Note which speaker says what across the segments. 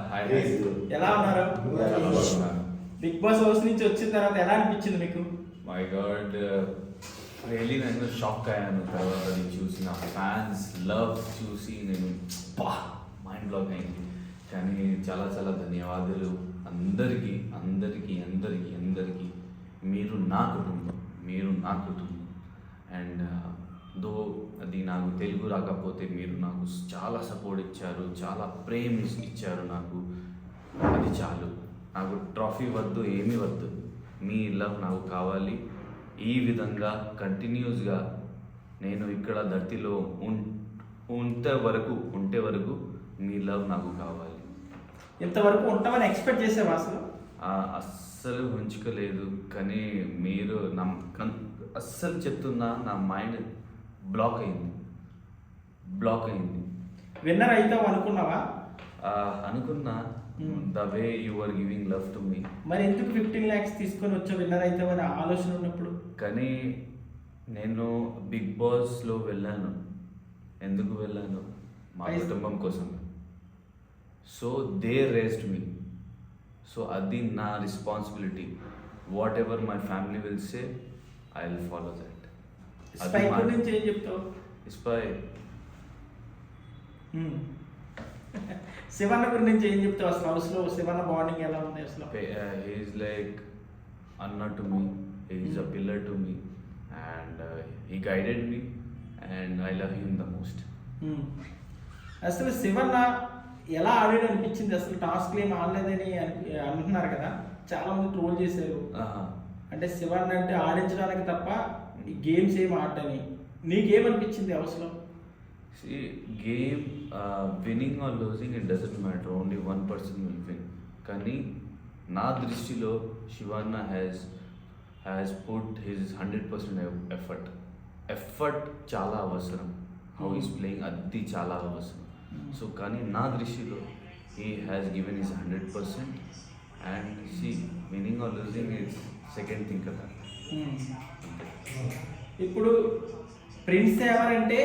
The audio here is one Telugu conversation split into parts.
Speaker 1: హాయ్
Speaker 2: ఎలా ఉన్నారు? బిగ్ బాస్ హౌస్ నుంచి వచ్చిన తర్వాత ఎలా అనిపించింది మీకు?
Speaker 1: మై గాడ్, రియలీ నేను షాక్ అయ్యాను. తర్వాత అది చూసి నా ఫ్యాన్స్ లవ్ చూసి నేను మైండ్ బ్లాక్ అయింది. కానీ చాలా చాలా ధన్యవాదాలు అందరికీ అందరికీ అందరికీ అందరికీ. మీరు నా కుటుంబం, మీరు నా కుటుంబం. అండ్ దో అది నాకు తెలుగు రాకపోతే మీరు నాకు చాలా సపోర్ట్ ఇచ్చారు, చాలా ప్రేమ ఇచ్చారు నాకు. అది చాలు. నాకు ట్రాఫీ వద్దు, ఏమీ వద్దు. మీ లవ్ నాకు కావాలి. ఈ విధంగా కంటిన్యూస్గా నేను ఇక్కడ ధర్తిలో ఉంటే వరకు మీ లవ్ నాకు కావాలి.
Speaker 2: ఇంతవరకు ఉంటామని ఎక్స్పెక్ట్ చేసేవా అసలు?
Speaker 1: అస్సలు ఉంచుకోలేదు. కానీ మీరు నా అస్సలు చెప్తున్నా, నా మైండ్ బ్లాక్ అయింది.
Speaker 2: విన్నర్ అవుతావు అనుకున్నావా?
Speaker 1: అనుకున్నా. The way you are giving love to me.
Speaker 2: మరి ఎందుకు 15 lakhs తీసుకొని వచ్చావు విన్నర్ అవుతావు అని ఆలోచన ఉన్నప్పుడు?
Speaker 1: కానీ నేను బిగ్ బాస్లో వెళ్ళాను. ఎందుకు వెళ్ళాను? మా కుటుంబం కోసం. So they raised me. So అది నా responsibility. What ever my family will say, I will follow that.
Speaker 2: Spy గురించి ఏం చెప్తావు?
Speaker 1: స్పై
Speaker 2: శివన్న గురించి ఏం చెప్తావు? అసలు హౌస్లో శివన్న బాండింగ్ ఎలా ఉంది అసలు?
Speaker 1: హీఈస్ లైక్ అన్న to me, he's a pillar to me, and he guided me, and I love him the most.
Speaker 2: అసలు శివన్న ఎలా ఆడాడు అనిపించింది? అసలు టాస్క్ ఏం ఆడలేదని అంటున్నారు కదా, చాలా మంది ట్రోల్ చేశారు. అంటే శివన్న అంటే ఆడించడానికి తప్ప ఈ గేమ్స్ ఏం ఆడని. నీకేమనిపించింది హౌస్లో?
Speaker 1: Game winning or losing it doesn't matter, only 1% will win. కానీ నా దృష్టిలో Shivanna has put his 100% effort చాలా అవసరం. హౌ ఈస్ ప్లేయింగ్ అది చాలా అవసరం. సో కానీ నా దృష్టిలో he has given his 100%. And winnowing or losing is second thing కదా.
Speaker 2: ఇప్పుడు ప్రిన్స్ ఎవరంటే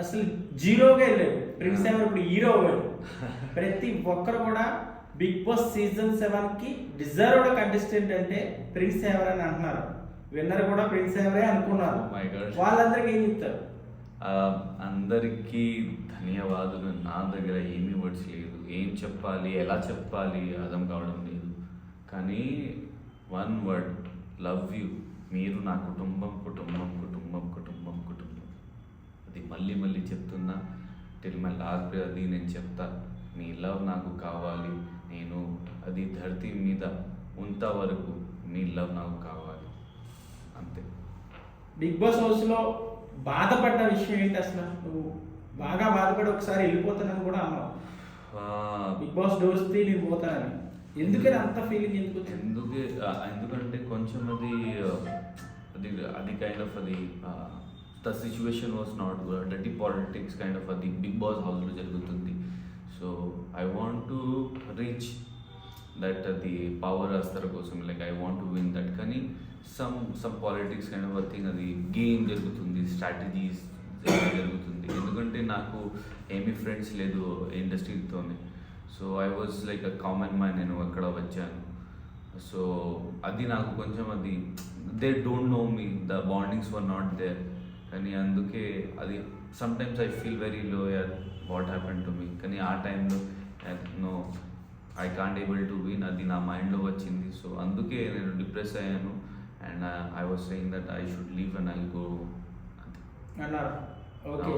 Speaker 2: అసలు జీరోగా వెళ్ళాడు. ప్రిన్స్ ఎవరు ఇప్పుడు హీరో అవ్వాడు. ప్రతి ఒక్కరు కూడా బిగ్ బాస్ సీజన్ 7కి డిజర్వ్డ్ కంటెస్టెంట్ అంటే ప్రిన్స్ ఎవర్ అని అంటున్నారు. విన్నర్ కూడా ప్రిన్స్ ఎవరే అనుకున్నారు. వాళ్ళందరికీ ఏం చెప్తారు?
Speaker 1: అందరికీ ధన్యవాదాలు. నా దగ్గర ఏమీ వర్డ్స్ లేదు. ఏం చెప్పాలి, ఎలా చెప్పాలి అర్థం కావడం లేదు. కానీ వన్ వర్డ్, లవ్ యూ. మీరు నా కుటుంబం కుటుంబం కుటుంబం కుటుంబం కుటుంబం. అది మళ్ళీ చెప్తున్నా. టిల్ మై లాస్ట్ డే అది నేను చెప్తా. మీ లవ్ నాకు కావాలి. నేను అది ధరతి మీద ఉంత వరకు మీ లవ్ నాకు కావాలి. అంతే.
Speaker 2: బిగ్ బాస్ హౌస్లో బాధపడ్డ విషయం ఏంటి అసలు? నువ్వు బాగా బాధపడి ఒకసారి వెళ్ళిపోతానని కూడా అన్నావు. బిగ్ బాస్ డోర్స్ నేను పోతానని. ఎందుకని అంత ఫీలింగ్
Speaker 1: ఎందుకంటే కొంచెం అది కైండ్ ఆఫ్ అది the situation was not good. Dirty politics kind of అది బిగ్ బాస్ హౌస్లో జరుగుతుంది. So I want to reach that అది పవర్ అస్తర కోసం. Like I want to win that. కానీ some politics kind of thing, అది గేమ్ జరుగుతుంది, స్ట్రాటజీస్ జరుగుతుంది. ఎందుకంటే నాకు ఏమీ ఫ్రెండ్స్ లేదు ఇండస్ట్రీతోనే. So I was like a common man. నేను అక్కడ వచ్చాను. సో అది నాకు కొంచెం అది they don't know me, the bondings were not there. కానీ అందుకే అది sometimes I feel very low యార్ వాట్ హ్యాపెన్ టు మీ. కానీ ఆ టైంలో no, I can't able to win. అది నా మైండ్లో వచ్చింది. సో అందుకే నేను డిప్రెస్ అయ్యాను. And I was saying that I should leave and I go
Speaker 2: అన్నారు. ఓకే.